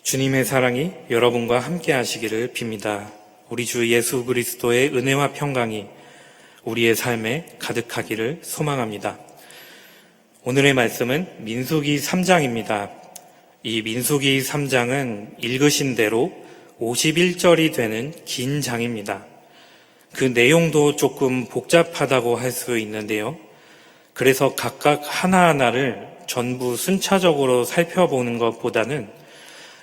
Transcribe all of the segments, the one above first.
주님의 사랑이 여러분과 함께 하시기를 빕니다. 우리 주 예수 그리스도의 은혜와 평강이 우리의 삶에 가득하기를 소망합니다. 오늘의 말씀은 민수기 3장입니다. 이 민수기 3장은 읽으신 대로 51절이 되는 긴 장입니다. 그 내용도 조금 복잡하다고 할 수 있는데요. 그래서 각각 하나하나를 전부 순차적으로 살펴보는 것보다는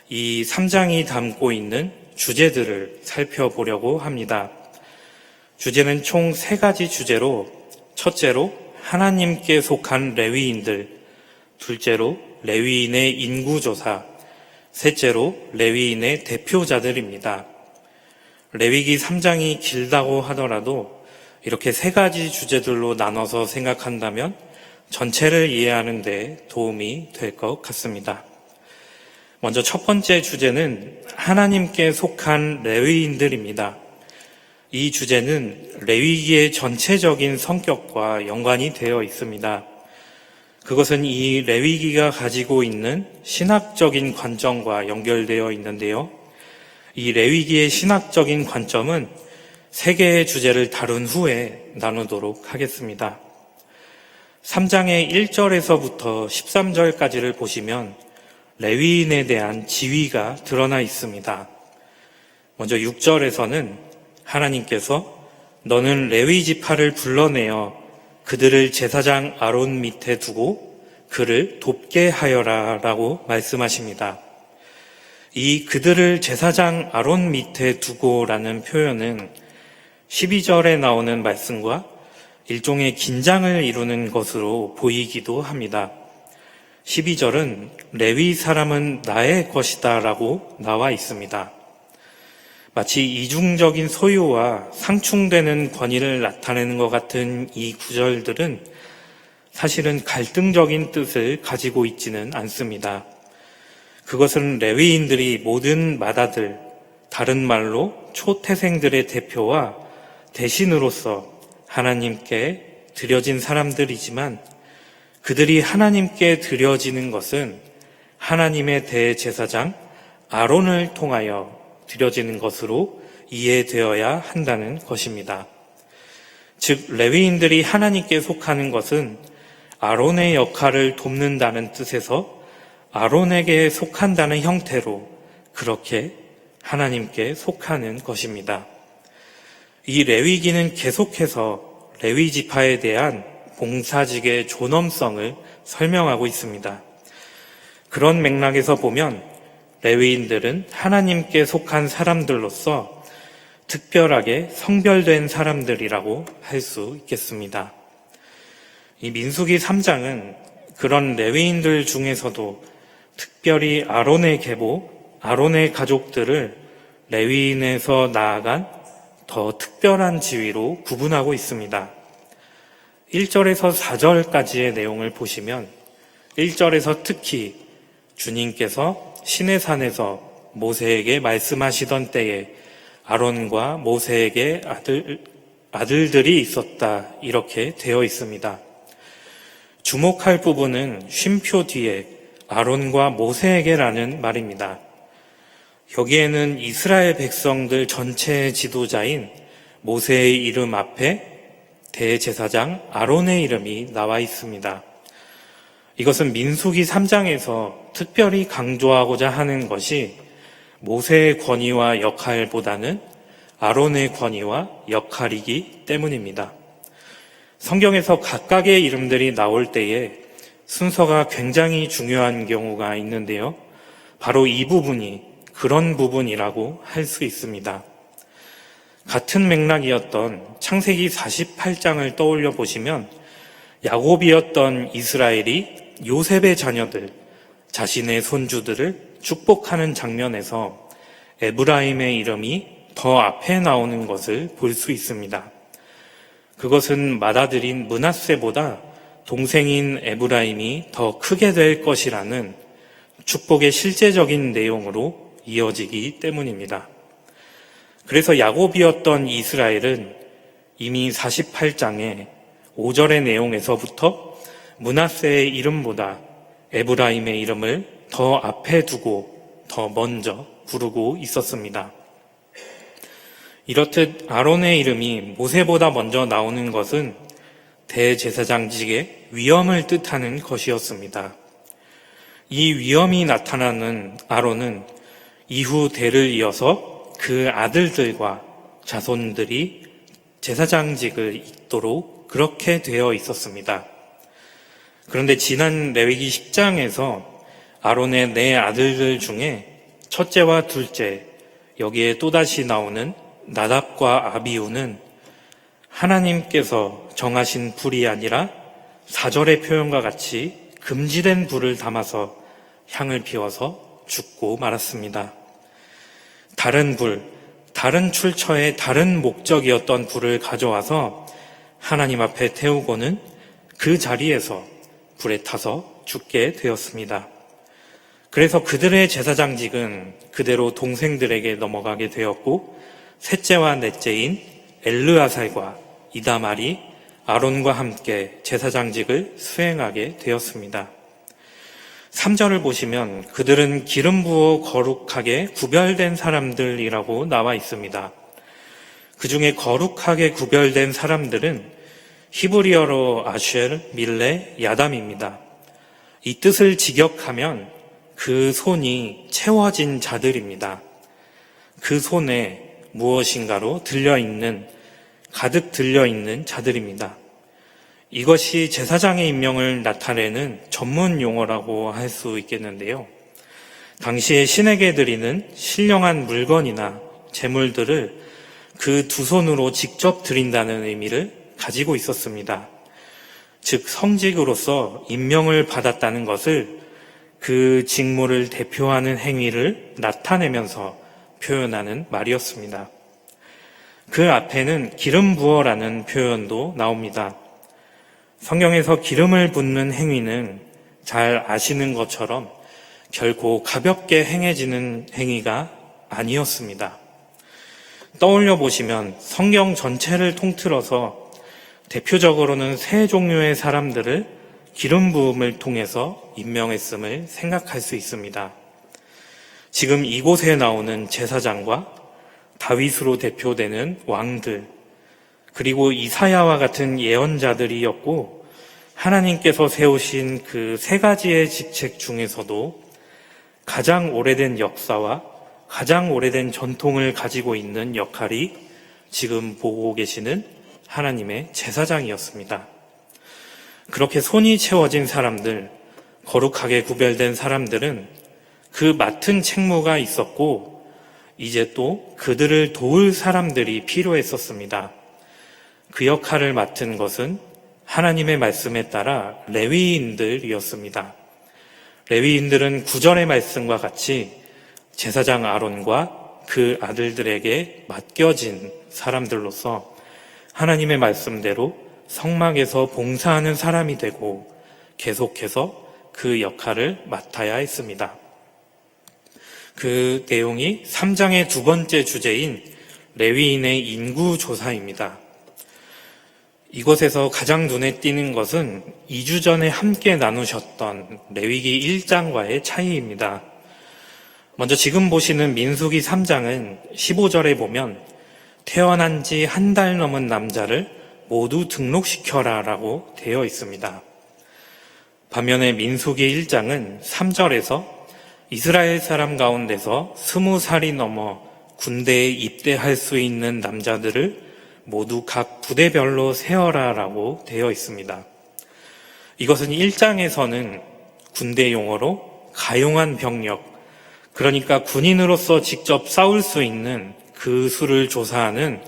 이 3장이 담고 있는 주제들을 살펴보려고 합니다. 주제는 총 3가지 주제로, 첫째로 하나님께 속한 레위인들, 둘째로 레위인의 인구조사, 셋째로 레위인의 대표자들입니다. 레위기 3장이 길다고 하더라도 이렇게 3가지 주제들로 나눠서 생각한다면 전체를 이해하는 데 도움이 될 것 같습니다. 먼저 첫 번째 주제는 하나님께 속한 레위인들입니다. 이 주제는 레위기의 전체적인 성격과 연관이 되어 있습니다. 그것은 이 레위기가 가지고 있는 신학적인 관점과 연결되어 있는데요. 이 레위기의 신학적인 관점은 3개의 주제를 다룬 후에 나누도록 하겠습니다. 3장의 1절에서부터 13절까지를 보시면 레위인에 대한 지위가 드러나 있습니다. 먼저 6절에서는 하나님께서 너는 레위 지파를 불러내어 그들을 제사장 아론 밑에 두고 그를 돕게 하여라 라고 말씀하십니다. 이 그들을 제사장 아론 밑에 두고라는 표현은 12절에 나오는 말씀과 일종의 긴장을 이루는 것으로 보이기도 합니다. 12절은 레위 사람은 나의 것이다 라고 나와 있습니다. 마치 이중적인 소유와 상충되는 권위를 나타내는 것 같은 이 구절들은 사실은 갈등적인 뜻을 가지고 있지는 않습니다. 그것은 레위인들이 모든 맏아들, 다른 말로 초태생들의 대표와 대신으로서 하나님께 드려진 사람들이지만 그들이 하나님께 드려지는 것은 하나님의 대제사장 아론을 통하여 드려지는 것으로 이해되어야 한다는 것입니다. 즉 레위인들이 하나님께 속하는 것은 아론의 역할을 돕는다는 뜻에서 아론에게 속한다는 형태로 그렇게 하나님께 속하는 것입니다. 이 레위기는 계속해서 레위 지파에 대한 봉사직의 존엄성을 설명하고 있습니다. 그런 맥락에서 보면 레위인들은 하나님께 속한 사람들로서 특별하게 성별된 사람들이라고 할 수 있겠습니다. 이 민수기 3장은 그런 레위인들 중에서도 특별히 아론의 계보, 아론의 가족들을 레위인에서 나아간 더 특별한 지위로 구분하고 있습니다. 1절에서 4절까지의 내용을 보시면 1절에서 특히 주님께서 시내산에서 모세에게 말씀하시던 때에 아론과 모세에게 아들들이 있었다 이렇게 되어 있습니다. 주목할 부분은 쉼표 뒤에 아론과 모세에게라는 말입니다. 여기에는 이스라엘 백성들 전체의 지도자인 모세의 이름 앞에 대제사장 아론의 이름이 나와 있습니다. 이것은 민수기 3장에서 특별히 강조하고자 하는 것이 모세의 권위와 역할보다는 아론의 권위와 역할이기 때문입니다. 성경에서 각각의 이름들이 나올 때에 순서가 굉장히 중요한 경우가 있는데요. 바로 이 부분이 그런 부분이라고 할 수 있습니다. 같은 맥락이었던 창세기 48장을 떠올려 보시면 야곱이었던 이스라엘이 요셉의 자녀들, 자신의 손주들을 축복하는 장면에서 에브라임의 이름이 더 앞에 나오는 것을 볼 수 있습니다. 그것은 맏아들인 므낫세보다 동생인 에브라임이 더 크게 될 것이라는 축복의 실제적인 내용으로 이어지기 때문입니다. 그래서 야곱이었던 이스라엘은 이미 48장에 5절의 내용에서부터 므낫세의 이름보다 에브라임의 이름을 더 앞에 두고 더 먼저 부르고 있었습니다. 이렇듯 아론의 이름이 모세보다 먼저 나오는 것은 대제사장직의 위엄을 뜻하는 것이었습니다. 이 위엄이 나타나는 아론은 이후 대를 이어서 그 아들들과 자손들이 제사장직을 잇도록 그렇게 되어 있었습니다. 그런데 지난 레위기 10장에서 아론의 네 아들들 중에 첫째와 둘째, 여기에 또다시 나오는 나답과 아비후는 하나님께서 정하신 불이 아니라 4절의 표현과 같이 금지된 불을 담아서 향을 피워서 죽고 말았습니다. 다른 불, 다른 출처의 다른 목적이었던 불을 가져와서 하나님 앞에 태우고는 그 자리에서 불에 타서 죽게 되었습니다. 그래서 그들의 제사장직은 그대로 동생들에게 넘어가게 되었고 셋째와 넷째인 엘르아살과 이다말이 아론과 함께 제사장직을 수행하게 되었습니다. 3절을 보시면 그들은 기름 부어 거룩하게 구별된 사람들이라고 나와 있습니다. 그 중에 거룩하게 구별된 사람들은 히브리어로 아쉘, 밀레, 야담입니다. 이 뜻을 직역하면 그 손이 채워진 자들입니다. 그 손에 무엇인가로 가득 들려있는 자들입니다. 이것이 제사장의 임명을 나타내는 전문 용어라고 할 수 있겠는데요. 당시에 신에게 드리는 신령한 물건이나 제물들을 그 두 손으로 직접 드린다는 의미를 가지고 있었습니다. 즉 성직으로서 임명을 받았다는 것을 그 직무를 대표하는 행위를 나타내면서 표현하는 말이었습니다. 그 앞에는 기름 부어라는 표현도 나옵니다. 성경에서 기름을 붓는 행위는 잘 아시는 것처럼 결코 가볍게 행해지는 행위가 아니었습니다. 떠올려 보시면 성경 전체를 통틀어서 대표적으로는 세 종류의 사람들을 기름 부음을 통해서 임명했음을 생각할 수 있습니다. 지금 이곳에 나오는 제사장과 다윗으로 대표되는 왕들, 그리고 이사야와 같은 예언자들이었고 하나님께서 세우신 그 세 가지의 직책 중에서도 가장 오래된 역사와 가장 오래된 전통을 가지고 있는 역할이 지금 보고 계시는 하나님의 제사장이었습니다. 그렇게 손이 채워진 사람들, 거룩하게 구별된 사람들은 그 맡은 책무가 있었고 이제 또 그들을 도울 사람들이 필요했었습니다. 그 역할을 맡은 것은 하나님의 말씀에 따라 레위인들이었습니다. 레위인들은 9절의 말씀과 같이 제사장 아론과 그 아들들에게 맡겨진 사람들로서 하나님의 말씀대로 성막에서 봉사하는 사람이 되고 계속해서 그 역할을 맡아야 했습니다. 그 내용이 3장의 두 번째 주제인 레위인의 인구조사입니다. 이것에서 가장 눈에 띄는 것은 2주 전에 함께 나누셨던 레위기 1장과의 차이입니다. 먼저 지금 보시는 민수기 3장은 15절에 보면 태어난 지 한 달 넘은 남자를 모두 등록시켜라 라고 되어 있습니다. 반면에 민수기 1장은 3절에서 이스라엘 사람 가운데서 20살이 넘어 군대에 입대할 수 있는 남자들을 모두 각 부대별로 세어라 라고 되어 있습니다. 이것은 1장에서는 군대 용어로 가용한 병력, 그러니까 군인으로서 직접 싸울 수 있는 그 수를 조사하는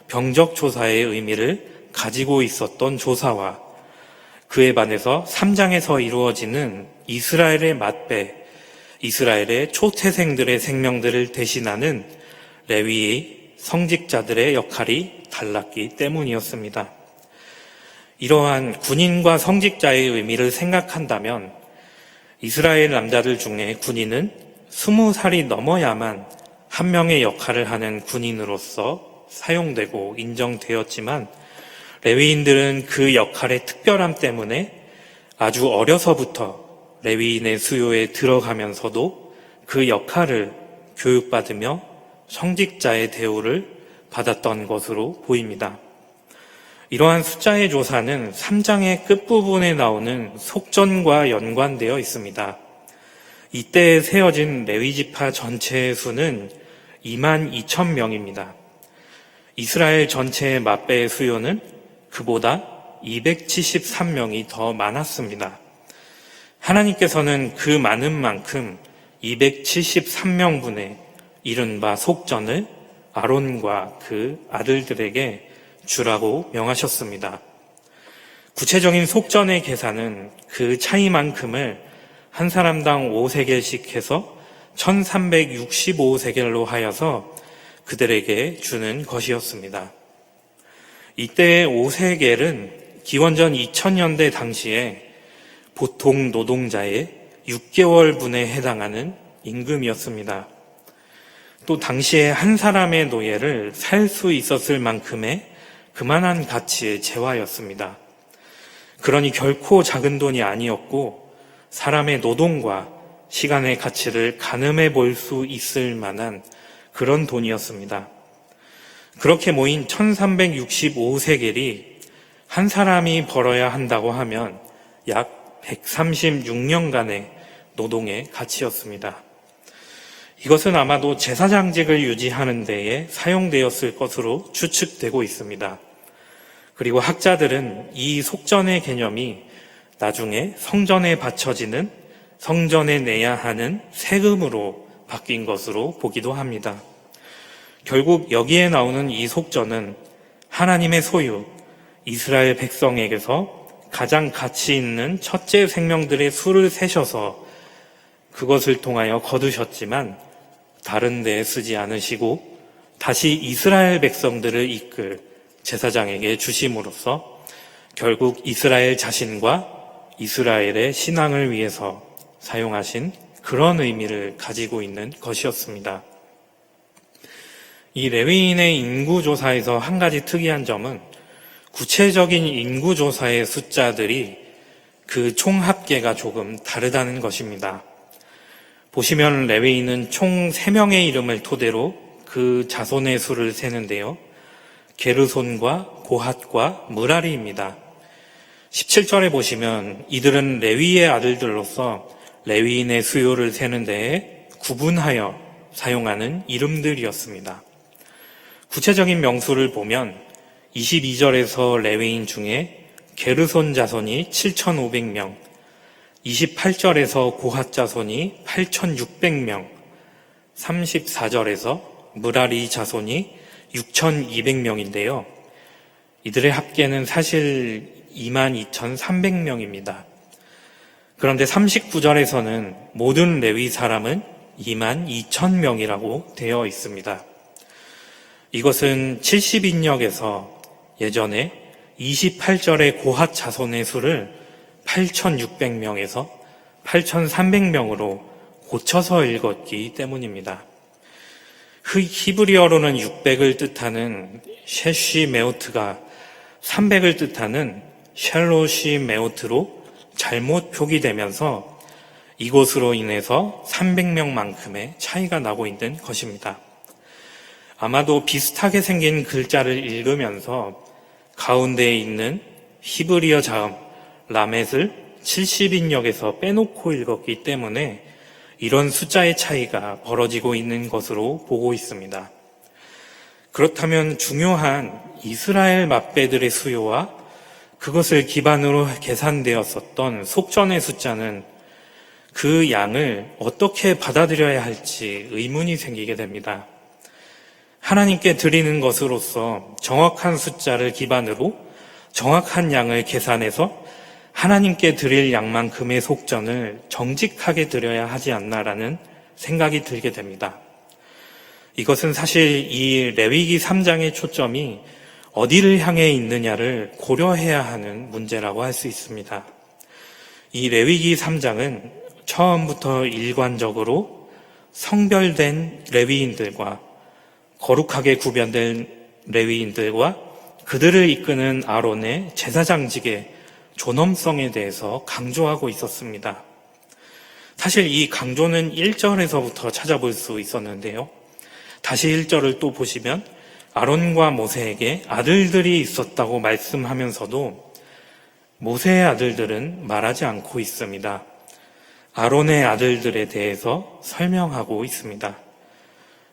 병적 조사의 의미를 가지고 있었던 조사와 그에 반해서 3장에서 이루어지는 이스라엘의 맞배, 이스라엘의 초태생들의 생명들을 대신하는 레위의 성직자들의 역할이 달랐기 때문이었습니다. 이러한 군인과 성직자의 의미를 생각한다면 이스라엘 남자들 중에 군인은 20살이 넘어야만 한 명의 역할을 하는 군인으로서 사용되고 인정되었지만 레위인들은 그 역할의 특별함 때문에 아주 어려서부터 레위인의 수요에 들어가면서도 그 역할을 교육받으며 성직자의 대우를 받았던 것으로 보입니다. 이러한 숫자의 조사는 3장의 끝부분에 나오는 속전과 연관되어 있습니다. 이때 세워진 레위지파 전체의 수는 22,000명입니다. 이스라엘 전체의 맞배의 수요는 그보다 273명이 더 많았습니다. 하나님께서는 그 많은 만큼 273명분의 이른바 속전을 아론과 그 아들들에게 주라고 명하셨습니다. 구체적인 속전의 계산은 그 차이만큼을 한 사람당 5세겔씩 해서 1365세겔로 하여서 그들에게 주는 것이었습니다. 이때의 5세겔은 기원전 2000년대 당시에 보통 노동자의 6개월분에 해당하는 임금이었습니다. 또 당시에 한 사람의 노예를 살 수 있었을 만큼의 그만한 가치의 재화였습니다. 그러니 결코 작은 돈이 아니었고 사람의 노동과 시간의 가치를 가늠해 볼 수 있을 만한 그런 돈이었습니다. 그렇게 모인 1365세겔이 한 사람이 벌어야 한다고 하면 약 136년간의 노동의 가치였습니다. 이것은 아마도 제사장직을 유지하는 데에 사용되었을 것으로 추측되고 있습니다. 그리고 학자들은 이 속전의 개념이 나중에 성전에 바쳐지는 성전에 내야 하는 세금으로 바뀐 것으로 보기도 합니다. 결국 여기에 나오는 이 속전은 하나님의 소유, 이스라엘 백성에게서 가장 가치 있는 첫째 생명들의 수를 세셔서 그것을 통하여 거두셨지만 다른 데에 쓰지 않으시고 다시 이스라엘 백성들을 이끌 제사장에게 주심으로써 결국 이스라엘 자신과 이스라엘의 신앙을 위해서 사용하신 그런 의미를 가지고 있는 것이었습니다. 이 레위인의 인구조사에서 한 가지 특이한 점은 구체적인 인구조사의 숫자들이 그 총 합계가 조금 다르다는 것입니다. 보시면 레위인은 총 3명의 이름을 토대로 그 자손의 수를 세는데요. 게르손과 고핫과 무라리입니다. 17절에 보시면 이들은 레위의 아들들로서 레위인의 수요를 세는 데에 구분하여 사용하는 이름들이었습니다. 구체적인 명수를 보면 22절에서 레위인 중에 게르손 자손이 7,500명, 28절에서 고핫 자손이 8,600명, 34절에서 무라리 자손이 6,200명인데요. 이들의 합계는 사실 22,300명입니다. 그런데 39절에서는 모든 레위 사람은 22,000명이라고 되어 있습니다. 이것은 70인역에서 예전에 28절의 고핫 자손의 수를 8,600명에서 8,300명으로 고쳐서 읽었기 때문입니다. 히브리어로는 600을 뜻하는 셰시메오트가 300을 뜻하는 샬로시메오트로 잘못 표기되면서 이것으로 인해서 300명만큼의 차이가 나고 있는 것입니다. 아마도 비슷하게 생긴 글자를 읽으면서 가운데에 있는 히브리어 자음 라멧을 70인역에서 빼놓고 읽었기 때문에 이런 숫자의 차이가 벌어지고 있는 것으로 보고 있습니다. 그렇다면 중요한 이스라엘 맞배들의 수요와 그것을 기반으로 계산되었었던 속전의 숫자는 그 양을 어떻게 받아들여야 할지 의문이 생기게 됩니다. 하나님께 드리는 것으로서 정확한 숫자를 기반으로 정확한 양을 계산해서 하나님께 드릴 양만큼의 속전을 정직하게 드려야 하지 않나라는 생각이 들게 됩니다. 이것은 사실 이 레위기 3장의 초점이 어디를 향해 있느냐를 고려해야 하는 문제라고 할 수 있습니다. 이 레위기 3장은 처음부터 일관적으로 성별된 레위인들과 거룩하게 구별된 레위인들과 그들을 이끄는 아론의 제사장직의 존엄성에 대해서 강조하고 있었습니다. 사실 이 강조는 1절에서부터 찾아볼 수 있었는데요. 다시 1절을 또 보시면 아론과 모세에게 아들들이 있었다고 말씀하면서도 모세의 아들들은 말하지 않고 있습니다. 아론의 아들들에 대해서 설명하고 있습니다.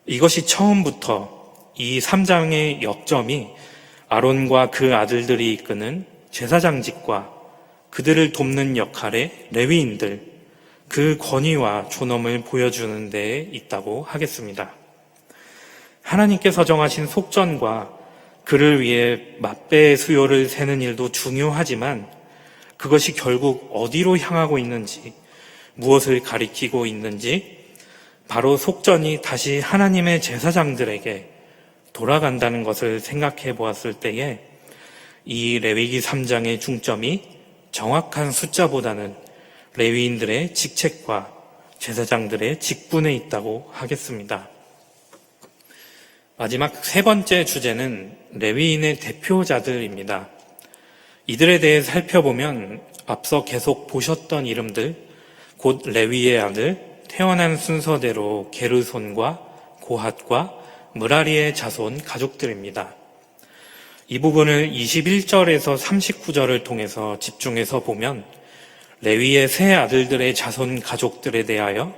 이것이 처음부터 이 3장의 역점이 아론과 그 아들들이 이끄는 제사장직과 그들을 돕는 역할의 레위인들, 그 권위와 존엄을 보여주는 데에 있다고 하겠습니다. 하나님께서 정하신 속전과 그를 위해 맞배의 수요를 세는 일도 중요하지만 그것이 결국 어디로 향하고 있는지, 무엇을 가리키고 있는지 바로 속전이 다시 하나님의 제사장들에게 돌아간다는 것을 생각해 보았을 때에 이 레위기 3장의 중점이 정확한 숫자보다는 레위인들의 직책과 제사장들의 직분에 있다고 하겠습니다. 마지막 세 번째 주제는 레위인의 대표자들입니다. 이들에 대해 살펴보면 앞서 계속 보셨던 이름들, 곧 레위의 아들, 태어난 순서대로 게르손과 고핫과 므라리의 자손 가족들입니다. 이 부분을 21절에서 39절을 통해서 집중해서 보면 레위의 세 아들들의 자손 가족들에 대하여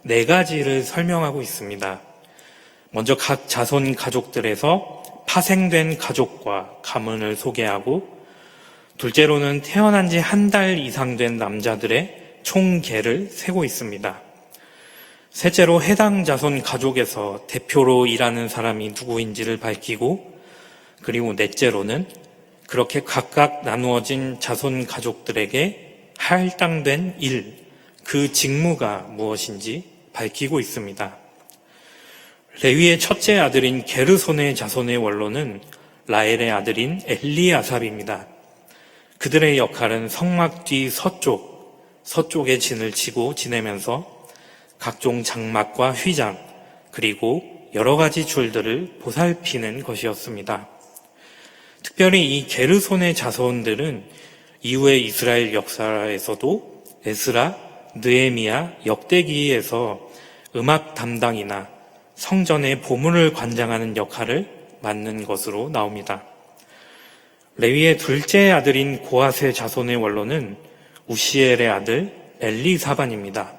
4가지를 설명하고 있습니다. 먼저 각 자손 가족들에서 파생된 가족과 가문을 소개하고, 둘째로는 태어난 지 한 달 이상 된 남자들의 총계를 세고 있습니다. 셋째로 해당 자손 가족에서 대표로 일하는 사람이 누구인지를 밝히고, 그리고 넷째로는 그렇게 각각 나누어진 자손 가족들에게 할당된 일, 그 직무가 무엇인지 밝히고 있습니다. 레위의 첫째 아들인 게르손의 자손의 원로는 라엘의 아들인 엘리아삽입니다. 그들의 역할은 성막 뒤 서쪽에 진을 치고 지내면서 각종 장막과 휘장, 그리고 여러 가지 줄들을 보살피는 것이었습니다. 특별히 이 게르손의 자손들은 이후의 이스라엘 역사에서도 에스라, 느헤미야, 역대기에서 음악 담당이나 성전의 보물을 관장하는 역할을 맡는 것으로 나옵니다. 레위의 둘째 아들인 고핫의 자손의 원로는 우시엘의 아들 엘리사반입니다.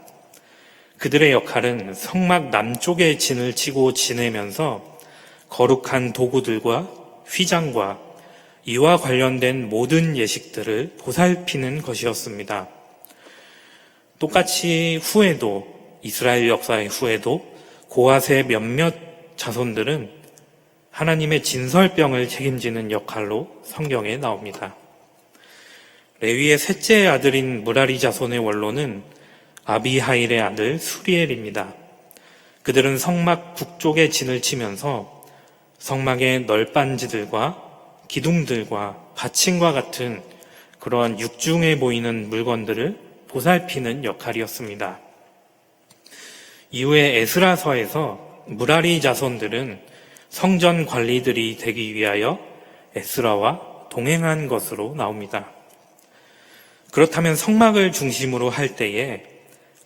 그들의 역할은 성막 남쪽에 진을 치고 지내면서 거룩한 도구들과 휘장과 이와 관련된 모든 예식들을 보살피는 것이었습니다. 똑같이 후에도, 이스라엘 역사의 후에도 고핫의 몇몇 자손들은 하나님의 진설병을 책임지는 역할로 성경에 나옵니다. 레위의 셋째 아들인 므라리 자손의 원로는 아비하일의 아들 수리엘입니다. 그들은 성막 북쪽에 진을 치면서 성막의 널빤지들과 기둥들과 받침과 같은 그러한 육중해 보이는 물건들을 보살피는 역할이었습니다. 이후에 에스라서에서 므라리 자손들은 성전 관리들이 되기 위하여 에스라와 동행한 것으로 나옵니다. 그렇다면 성막을 중심으로 할 때에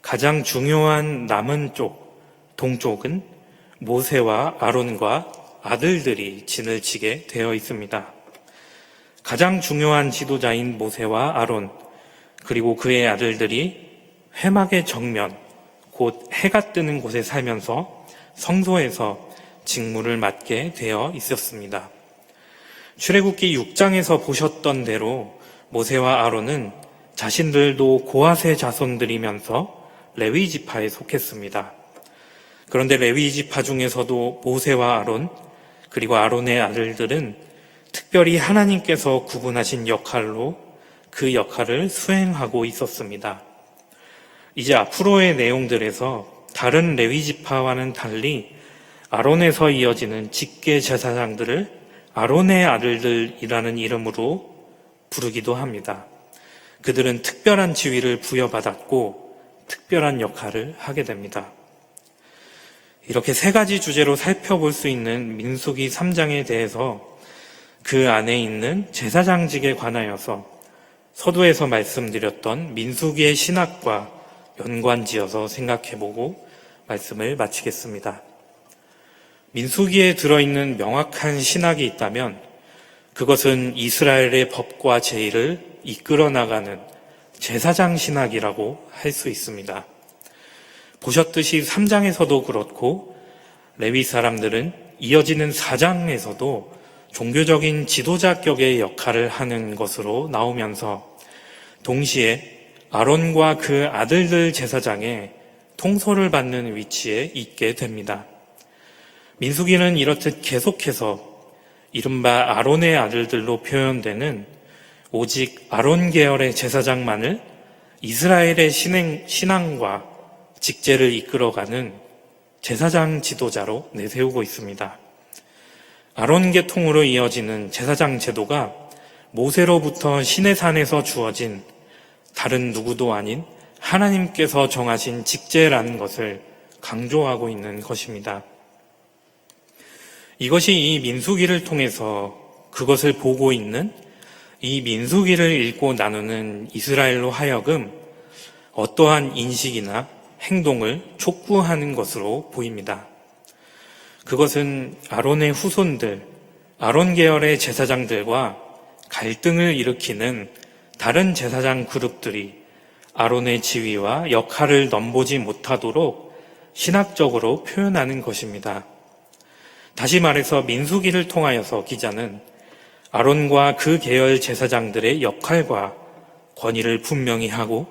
가장 중요한 남은 쪽, 동쪽은 모세와 아론과 아들들이 진을 치게 되어 있습니다. 가장 중요한 지도자인 모세와 아론, 그리고 그의 아들들이 회막의 정면, 곧 해가 뜨는 곳에 살면서 성소에서 직무를 맡게 되어 있었습니다. 출애굽기 6장에서 보셨던 대로 모세와 아론은 자신들도 고핫의 자손들이면서 레위 지파에 속했습니다. 그런데 레위 지파 중에서도 모세와 아론, 그리고 아론의 아들들은 특별히 하나님께서 구분하신 역할로 그 역할을 수행하고 있었습니다. 이제 앞으로의 내용들에서 다른 레위 지파와는 달리 아론에서 이어지는 직계 제사장들을 아론의 아들들이라는 이름으로 부르기도 합니다. 그들은 특별한 지위를 부여받았고 특별한 역할을 하게 됩니다. 이렇게 3가지 주제로 살펴볼 수 있는 민수기 3장에 대해서 그 안에 있는 제사장직에 관하여서 서두에서 말씀드렸던 민수기의 신학과 연관지어서 생각해보고 말씀을 마치겠습니다. 민수기에 들어있는 명확한 신학이 있다면 그것은 이스라엘의 법과 제의를 이끌어 나가는 제사장 신학이라고 할 수 있습니다. 보셨듯이 3장에서도 그렇고 레위 사람들은 이어지는 4장에서도 종교적인 지도자격의 역할을 하는 것으로 나오면서 동시에 아론과 그 아들들 제사장의 통솔을 받는 위치에 있게 됩니다. 민수기는 이렇듯 계속해서 이른바 아론의 아들들로 표현되는 오직 아론 계열의 제사장만을 이스라엘의 신앙과 직제를 이끌어가는 제사장 지도자로 내세우고 있습니다. 아론 계통으로 이어지는 제사장 제도가 모세로부터 시내산에서 주어진 다른 누구도 아닌 하나님께서 정하신 직제라는 것을 강조하고 있는 것입니다. 이것이 이 민수기를 통해서 그것을 보고 있는 이 민수기를 읽고 나누는 이스라엘로 하여금 어떠한 인식이나 행동을 촉구하는 것으로 보입니다. 그것은 아론의 후손들, 아론 계열의 제사장들과 갈등을 일으키는 다른 제사장 그룹들이 아론의 지위와 역할을 넘보지 못하도록 신학적으로 표현하는 것입니다. 다시 말해서 민수기를 통하여서 기자는 아론과 그 계열 제사장들의 역할과 권위를 분명히 하고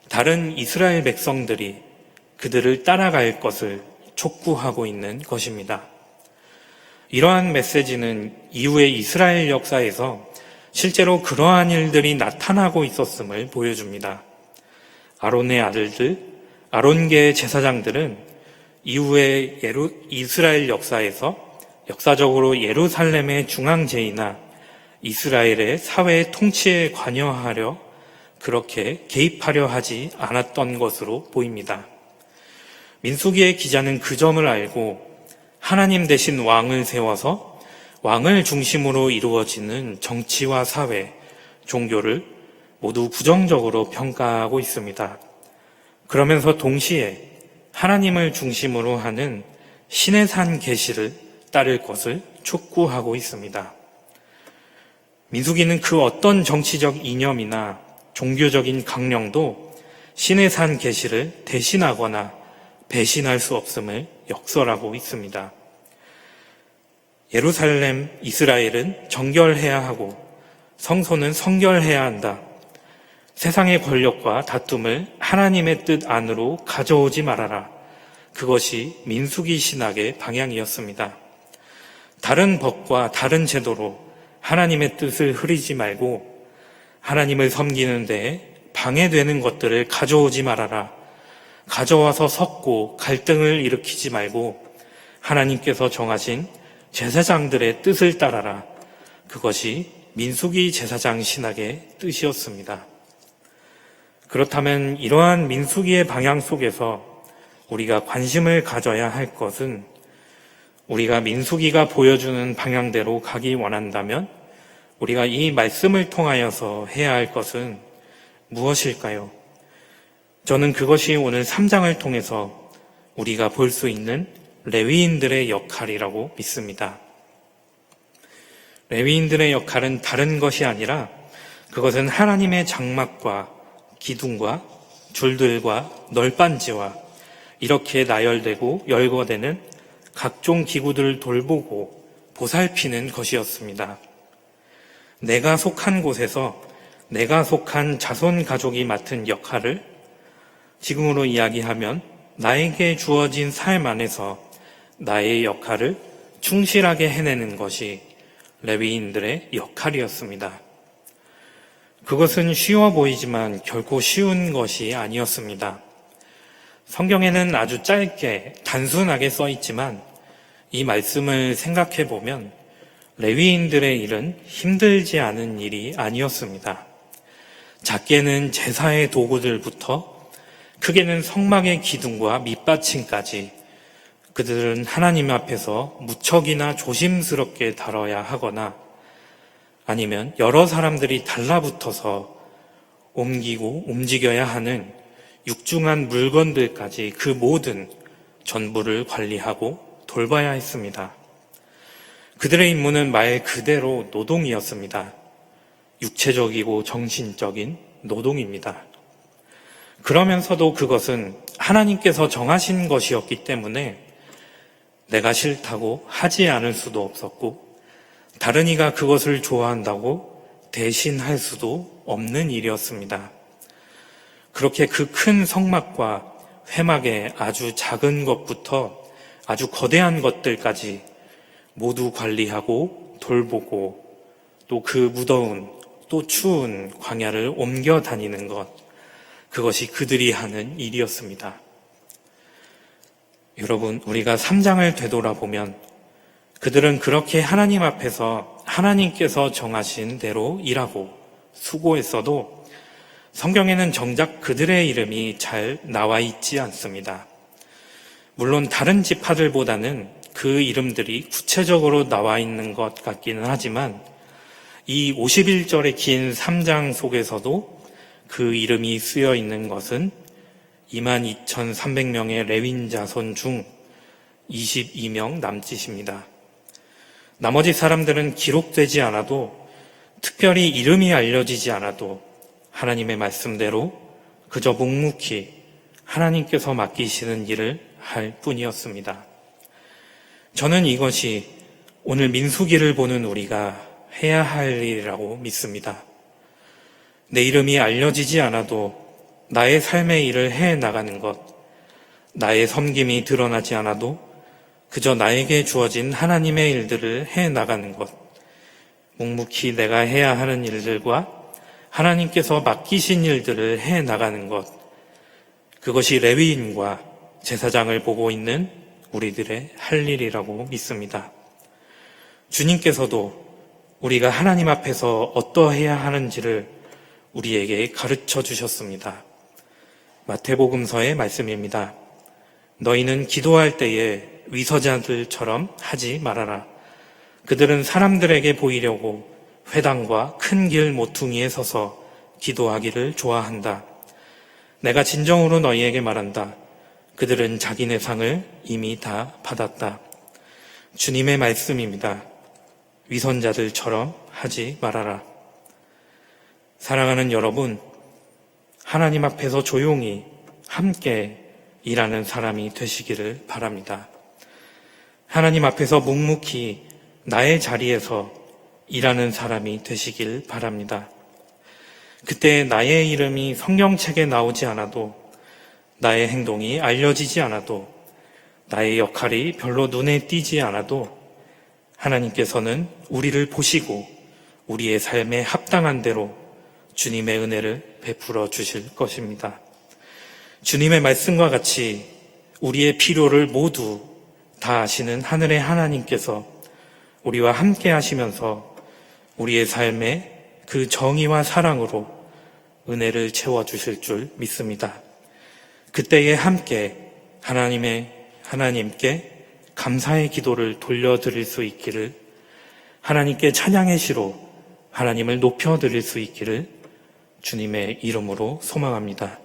다른 이스라엘 백성들이 그들을 따라갈 것을 촉구하고 있는 것입니다. 이러한 메시지는 이후의 이스라엘 역사에서 실제로 그러한 일들이 나타나고 있었음을 보여줍니다. 아론의 아들들, 아론계의 제사장들은 이후의 이스라엘 역사에서 역사적으로 예루살렘의 중앙제이나 이스라엘의 사회 통치에 관여하려 그렇게 개입하려 하지 않았던 것으로 보입니다. 민수기의 기자는 그 점을 알고 하나님 대신 왕을 세워서 왕을 중심으로 이루어지는 정치와 사회, 종교를 모두 부정적으로 평가하고 있습니다. 그러면서 동시에 하나님을 중심으로 하는 신의 산 계시를 따를 것을 촉구하고 있습니다. 민수기는 그 어떤 정치적 이념이나 종교적인 강령도 신의 산 계시를 대신하거나 배신할 수 없음을 역설하고 있습니다. 예루살렘, 이스라엘은 정결해야 하고 성소는 성결해야 한다. 세상의 권력과 다툼을 하나님의 뜻 안으로 가져오지 말아라. 그것이 민수기 신학의 방향이었습니다. 다른 법과 다른 제도로 하나님의 뜻을 흐리지 말고 하나님을 섬기는 데에 방해되는 것들을 가져오지 말아라. 가져와서 섞고 갈등을 일으키지 말고 하나님께서 정하신 제사장들의 뜻을 따라라. 그것이 민수기 제사장 신학의 뜻이었습니다. 그렇다면 이러한 민수기의 방향 속에서 우리가 관심을 가져야 할 것은 우리가 민수기가 보여주는 방향대로 가기 원한다면 우리가 이 말씀을 통하여서 해야 할 것은 무엇일까요? 저는 그것이 오늘 3장을 통해서 우리가 볼 수 있는 레위인들의 역할이라고 믿습니다. 레위인들의 역할은 다른 것이 아니라 그것은 하나님의 장막과 기둥과 줄들과 널빤지와 이렇게 나열되고 열거되는 각종 기구들을 돌보고 보살피는 것이었습니다. 내가 속한 곳에서 내가 속한 자손 가족이 맡은 역할을 지금으로 이야기하면 나에게 주어진 삶 안에서 나의 역할을 충실하게 해내는 것이 레위인들의 역할이었습니다. 그것은 쉬워 보이지만 결코 쉬운 것이 아니었습니다. 성경에는 아주 짧게 단순하게 써 있지만 이 말씀을 생각해 보면 레위인들의 일은 힘들지 않은 일이 아니었습니다. 작게는 제사의 도구들부터 크게는 성막의 기둥과 밑받침까지 그들은 하나님 앞에서 무척이나 조심스럽게 다뤄야 하거나 아니면 여러 사람들이 달라붙어서 옮기고 움직여야 하는 육중한 물건들까지 그 모든 전부를 관리하고 돌봐야 했습니다. 그들의 임무는 말 그대로 노동이었습니다. 육체적이고 정신적인 노동입니다. 그러면서도 그것은 하나님께서 정하신 것이었기 때문에 내가 싫다고 하지 않을 수도 없었고 다른 이가 그것을 좋아한다고 대신할 수도 없는 일이었습니다. 그렇게 그 큰 성막과 회막의 아주 작은 것부터 아주 거대한 것들까지 모두 관리하고 돌보고 또 그 무더운 또 추운 광야를 옮겨 다니는 것, 그것이 그들이 하는 일이었습니다. 여러분, 우리가 3장을 되돌아보면 그들은 그렇게 하나님 앞에서 하나님께서 정하신 대로 일하고 수고했어도 성경에는 정작 그들의 이름이 잘 나와 있지 않습니다. 물론 다른 지파들보다는 그 이름들이 구체적으로 나와 있는 것 같기는 하지만 이 51절의 긴 3장 속에서도 그 이름이 쓰여 있는 것은 22,300명의 레윈 자손 중 22명 남짓입니다. 나머지 사람들은 기록되지 않아도 특별히 이름이 알려지지 않아도 하나님의 말씀대로 그저 묵묵히 하나님께서 맡기시는 일을 할 뿐이었습니다. 저는 이것이 오늘 민수기를 보는 우리가 해야 할 일이라고 믿습니다. 내 이름이 알려지지 않아도 나의 삶의 일을 해 나가는 것, 나의 섬김이 드러나지 않아도 그저 나에게 주어진 하나님의 일들을 해 나가는 것, 묵묵히 내가 해야 하는 일들과 하나님께서 맡기신 일들을 해 나가는 것, 그것이 레위인과 제사장을 보고 있는 우리들의 할 일이라고 믿습니다. 주님께서도 우리가 하나님 앞에서 어떠해야 하는지를 우리에게 가르쳐 주셨습니다. 마태복음서의 말씀입니다. 너희는 기도할 때에 위선자들처럼 하지 말아라. 그들은 사람들에게 보이려고 회당과 큰 길 모퉁이에 서서 기도하기를 좋아한다. 내가 진정으로 너희에게 말한다. 그들은 자기네 상을 이미 다 받았다. 주님의 말씀입니다. 위선자들처럼 하지 말아라. 사랑하는 여러분, 하나님 앞에서 조용히 함께 일하는 사람이 되시기를 바랍니다. 하나님 앞에서 묵묵히 나의 자리에서 일하는 사람이 되시길 바랍니다. 그때 나의 이름이 성경책에 나오지 않아도, 나의 행동이 알려지지 않아도, 나의 역할이 별로 눈에 띄지 않아도 하나님께서는 우리를 보시고 우리의 삶에 합당한 대로 주님의 은혜를 베풀어 주실 것입니다. 주님의 말씀과 같이 우리의 필요를 모두 다 아시는 하늘의 하나님께서 우리와 함께 하시면서 우리의 삶에 그 정의와 사랑으로 은혜를 채워주실 줄 믿습니다. 그때에 함께 하나님께 감사의 기도를 돌려드릴 수 있기를, 하나님께 찬양의 시로 하나님을 높여드릴 수 있기를 주님의 이름으로 소망합니다.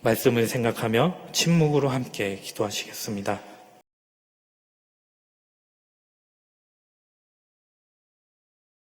말씀을 생각하며 침묵으로 함께 기도하시겠습니다.